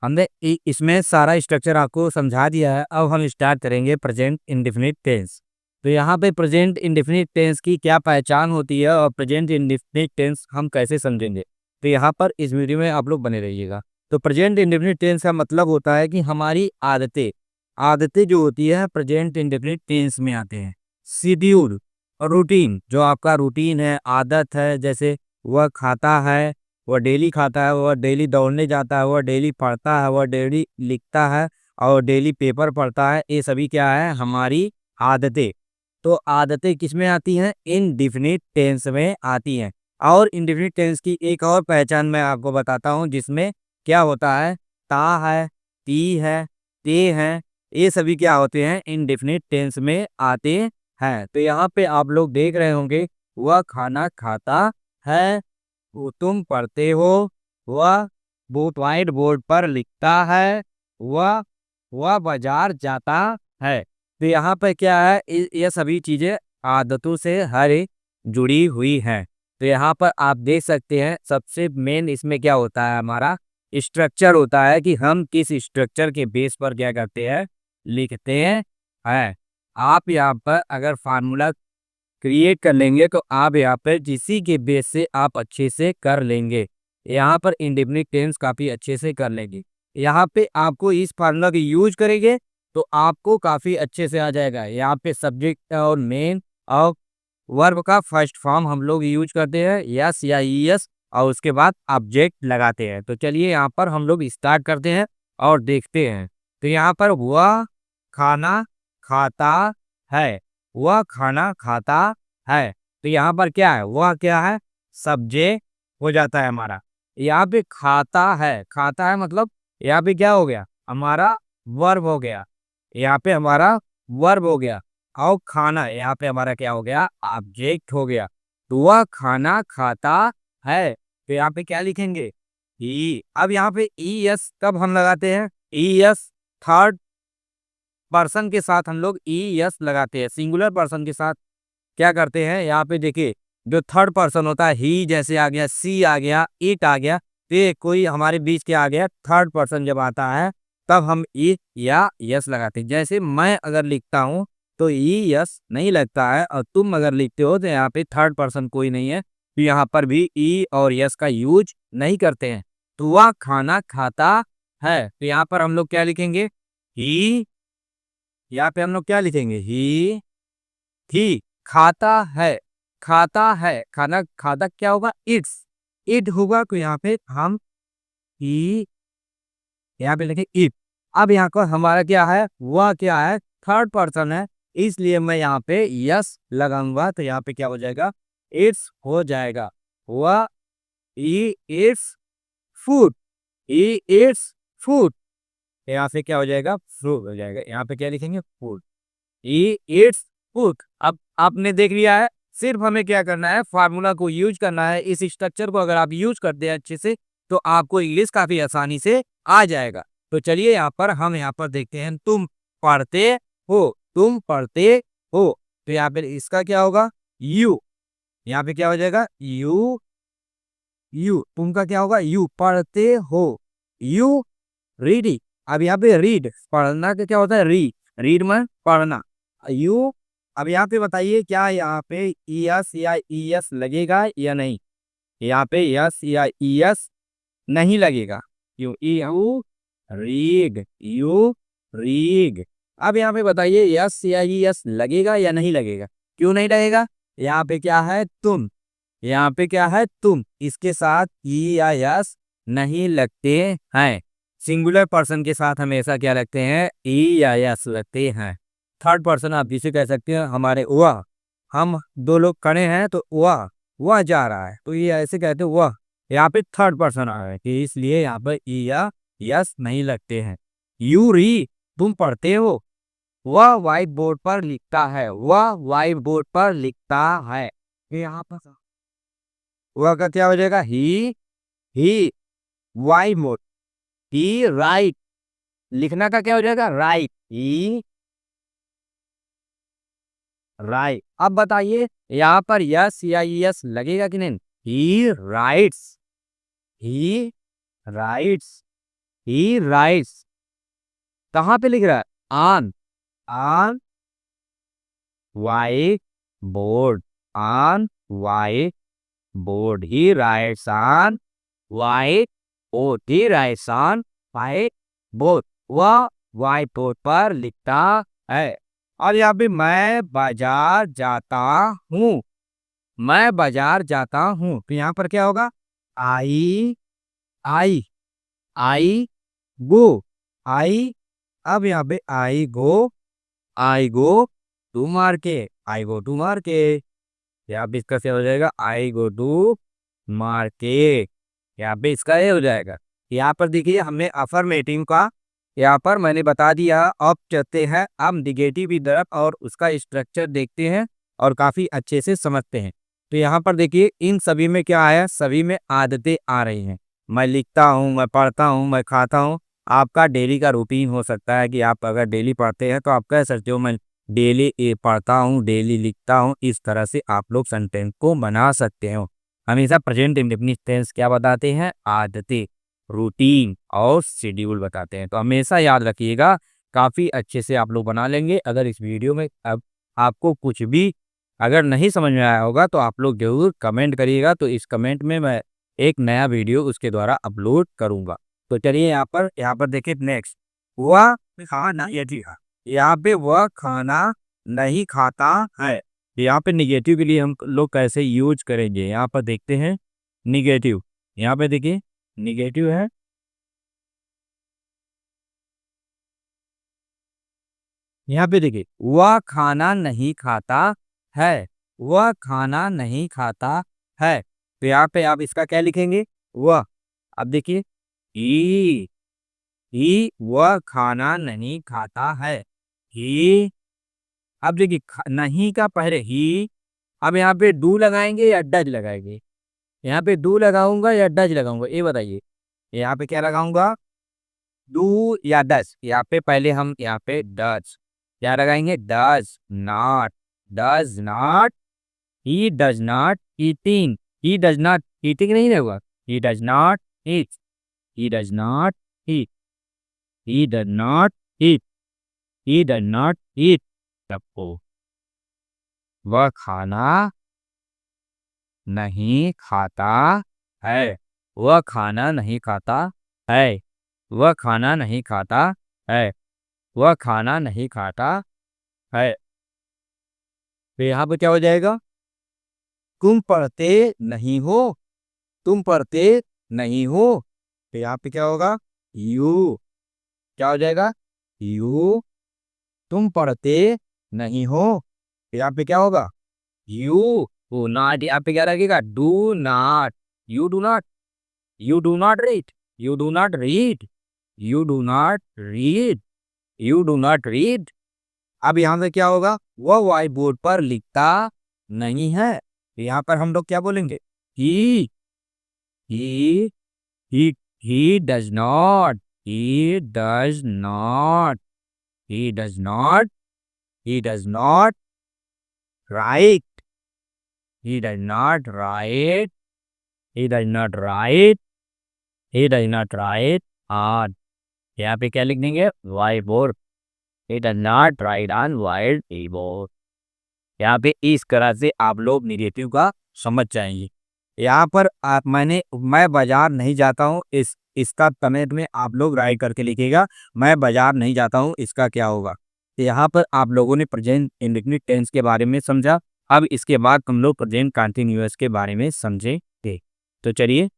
हमने इसमें सारा स्ट्रक्चर आपको समझा दिया है। अब हम स्टार्ट करेंगे प्रेजेंट इंडेफिनिट टेंस। तो यहाँ पे प्रेजेंट इंडेफिनिट टेंस की क्या पहचान होती है और प्रेजेंट इंडेफिनिट टेंस हम कैसे समझेंगे, तो यहाँ पर इस वीडियो में आप लोग बने रहिएगा। तो प्रेजेंट इंडेफिनिट टेंस का मतलब होता है कि हमारी आदतें आदतें जो होती है प्रेजेंट इंडेफिनिट टेंस में आते हैं। शेड्यूल और रूटीन, जो आपका रूटीन है, आदत है, जैसे वह खाता है, वह डेली खाता है, वह डेली दौड़ने जाता है, वह डेली पढ़ता है, वह डेली लिखता है और डेली पेपर पढ़ता है, ये सभी क्या है, हमारी आदतें। तो आदतें किस में आती हैं, इनडिफिनिट टेंस में आती हैं। और इनडिफिनिट टेंस की एक और पहचान मैं आपको बताता हूँ, जिसमें क्या होता है, ता है, ती है, ते हैं, ये सभी क्या होते हैं, इनडिफिनिट टेंस में आते हैं। तो यहाँ पे आप लोग देख रहे होंगे, वह खाना खाता है, वो तुम पढ़ते हो, वह व्हाइट बोर्ड पर लिखता है, वह बाजार जाता है। तो यहाँ पे क्या है, ये सभी चीजें आदतों से हर एक जुड़ी हुई हैं। तो यहाँ पर आप देख सकते हैं, सबसे मेन इसमें क्या होता है, हमारा स्ट्रक्चर होता है कि हम किस स्ट्रक्चर के बेस पर क्या करते हैं, लिखते हैं। आप यहाँ पर अगर फार्मूला क्रिएट कर लेंगे तो आप यहाँ पर जिसी के बेस से आप अच्छे से कर लेंगे। यहाँ पर इंडेफिनिट टेंस काफ़ी अच्छे से कर लेंगे। यहाँ पे आपको इस फार्मूला की यूज करेंगे तो आपको काफ़ी अच्छे से आ जाएगा। यहाँ पे सब्जेक्ट और मेन और वर्ब का फर्स्ट फॉर्म हम लोग यूज करते हैं, यस या ईएस, और उसके बाद ऑब्जेक्ट लगाते हैं। तो चलिए यहाँ पर हम लोग स्टार्ट करते हैं और देखते हैं। तो यहाँ पर वह खाना खाता है, वह खाना खाता है। तो यहाँ पर क्या है, वह क्या है, सब्जेक्ट हो जाता है हमारा। यहाँ पे खाता है मतलब यहाँ पे क्या हो गया, हमारा वर्ब हो गया। यहाँ पे हमारा वर्ब हो गया। और खाना यहाँ पे हमारा क्या हो गया, ऑब्जेक्ट हो गया। तो वह खाना खाता है, तो यहाँ पे क्या लिखेंगे, ई। अब यहाँ पे ई एस कब हम लगाते हैं, ई एस थर्ड पर्सन के साथ हम लोग ई एस लगाते हैं। सिंगुलर पर्सन के साथ क्या करते हैं, यहाँ पे देखिए, जो थर्ड पर्सन होता है, ही जैसे आ गया, सी आ गया, इट आ गया, तो ये कोई हमारे बीच के आ गया, थर्ड पर्सन जब आता है तब हम ई या यस लगाते हैं। जैसे मैं अगर लिखता हूँ तो ई यस नहीं लगता है, और तुम अगर लिखते हो तो यहाँ पे थर्ड पर्सन कोई नहीं है, तो यहाँ पर भी ई और यस का यूज नहीं करते हैं। तो वह खाना खाता है, तो यहाँ पर हम लोग क्या लिखेंगे, ही। यहाँ पे हम लोग क्या लिखेंगे, ही खाता है, खाता है, खाना खाता क्या होगा, इट्स, इट होगा। तो यहाँ पे हम ही, यहाँ पे लिखे इट। अब यहाँ को हमारा क्या है, वह क्या है, थर्ड पर्सन है, इसलिए मैं यहाँ पे यस लगाऊंगा। तो यहाँ पे क्या हो जाएगा, इट्स हो जाएगा। वह ही इट्स फूड, ही इट्स फूड, यहाँ पे क्या हो जाएगा, फ्रूट हो जाएगा। यहाँ पे क्या लिखेंगे, फूड, ही इट्स फूड। अब आपने देख लिया है, सिर्फ हमें क्या करना है, फार्मूला को यूज करना है। इस स्ट्रक्चर को अगर आप यूज करते हैं अच्छे से, तो आपको इंग्लिश काफी आसानी से आ जाएगा। तो चलिए यहाँ पर हम यहाँ पर देखते हैं, तुम पढ़ते हो, तुम पढ़ते हो, तो यहाँ पे इसका क्या होगा, यू। यहाँ पे क्या हो जाएगा, यू, यू। तुम का क्या होगा, यू, पढ़ते हो, यू रीडिंग। अब यहाँ पे रीड, पढ़ना का क्या होता है, रीड में पढ़ना, यू। अब यहाँ पे बताइए, क्या यहाँ पे यस या ईएस लगेगा या नहीं, यहाँ पे यस या ईएस नहीं लगेगा। क्यों, यू रीड, यू रीड। अब यहाँ पे बताइए, यस या ईएस लगेगा या नहीं लगेगा, क्यों नहीं लगेगा, यहाँ पे क्या है, तुम, यहाँ पे क्या है, तुम, इसके साथ ई या यस नहीं लगते हैं। सिंगुलर पर्सन के साथ हमेशा क्या लगते हैं, ई या यस लगते हैं। थर्ड पर्सन आप जिसे कह सकते हैं, हमारे वह, हम दो लोग खड़े हैं तो वह जा रहा है, तो ये ऐसे कहते हैं वह। यहाँ पे थर्ड पर्सन आ रहा है, कि इसलिए यहाँ पर ई या यस नहीं लगते हैं। यू री, तुम पढ़ते हो, वह व्हाइट बोर्ड पर लिखता है, वह व्हाइट बोर्ड पर लिखता है। यहाँ पर वह का क्या हो जाएगा, ही व्हाइट बोर्ड, ही राइट, लिखना का क्या हो जाएगा, राइट, ही राइट। अब बताइए, यहाँ पर यस या यस लगेगा कि नहीं, ही राइट्स, ही राइट्स। ही राइट्स, कहाँ पे लिख रहा है? On, on white board, on white board. He writes on white board. He writes on white board. वह white board पर लिखता है। और यहाँ पे मैं बाजार जाता हूँ, मैं बाजार जाता हूँ, तो यहाँ पर क्या होगा? आई, आई, आई गो, आई। अब यहाँ पे I go to market, I go to market. यहाँ पे इसका क्या हो जाएगा? I go to market. यहाँ पे इसका ये हो जाएगा। यहाँ पर देखिए हमने अफर्मेटिव का यहाँ पर मैंने बता दिया। अब चलते हैं अब निगेटिव की तरफ और उसका स्ट्रक्चर देखते हैं और काफी अच्छे से समझते हैं। तो यहाँ पर देखिए इन सभी में क्या आया? सभी में आदतें आ रही हैं। मैं लिखता हूँ, मैं पढ़ता हूँ, मैं खाता हूँ। आपका डेली का रूटीन हो सकता है कि आप अगर डेली पढ़ते हैं तो आप कह सकते हो मैं डेली पढ़ता हूँ, डेली लिखता हूँ। इस तरह से आप लोग सेंटेंस को बना सकते हो। हमेशा प्रेजेंट इंडेफिनिट टेंस क्या बताते हैं? आदतें, रूटीन और शेड्यूल बताते हैं। तो हमेशा याद रखिएगा, काफ़ी अच्छे से आप लोग बना लेंगे। अगर इस वीडियो में अब आपको कुछ भी अगर नहीं समझ में आया होगा तो आप लोग जरूर कमेंट करिएगा, तो इस कमेंट में मैं एक नया वीडियो उसके द्वारा अपलोड करूँगा। तो चलिए यहाँ पर देखिए नेक्स्ट, वह खाना यदि यहाँ पे वह खाना नहीं खाता है। यहाँ पे निगेटिव के लिए हम लोग कैसे यूज करेंगे? यहाँ पर देखते हैं निगेटिव। यहाँ पे देखिए निगेटिव है, यहाँ पे देखिए वह खाना नहीं खाता है, वह खाना नहीं खाता है। तो यहाँ पे आप इसका क्या लिखेंगे? वह। अब देखिए ही वह खाना नहीं खाता है, ही। अब देखिए नहीं का पहले ही। अब यहाँ पे डू लगाएंगे या डज लगाएंगे? यहाँ पे डू लगाऊंगा या डज लगाऊंगा, ये बताइए। यहाँ पे क्या लगाऊंगा? डू या डज? यहाँ पे पहले हम यहाँ पे डज क्या लगाएंगे? Does not, he does not eating, he does not eating नहीं रहेगा, he does not eat, he does not eat, he does not eat, he does not eat. सबको वह खाना नहीं खाता है, वह खाना नहीं खाता है, वह खाना नहीं खाता है, वह खाना नहीं खाता है। तो यहाँ पे क्या हो जाएगा? तुम पढ़ते नहीं हो, तुम पढ़ते नहीं हो। तो यहाँ पे क्या होगा? यू। क्या हो जाएगा? यू। तुम पढ़ते नहीं हो। तो यहाँ पे क्या होगा? यू। डू नॉट, यहाँ पे क्या लगेगा? Do not, you do not, you do not read, you do not read, you do not read, you do not read. अब यहाँ पे क्या होगा? वह व्हाइट बोर्ड पर लिखता नहीं है। यहाँ पर हम लोग क्या बोलेंगे? ही, ही, ही, he does not, he does not, he does not, he does not write, he does not write, he does not write, he does not write on। यहाँ पे क्या लिख देंगे? White board. he does not write on white board। यहाँ पे इस तरह से आप लोग निगेटिव का समझ जाएंगे। यहाँ पर आप मैं बाजार नहीं जाता हूँ, इसका कमेंट में आप लोग राइट करके लिखिएगा। मैं बाजार नहीं जाता हूँ, इसका क्या होगा? तो यहाँ पर आप लोगों ने प्रेजेंट इंडेफिनिट टेंस के बारे में समझा। अब इसके बाद हम लोग प्रेजेंट कंटिन्यूअस के बारे में समझेंगे। तो चलिए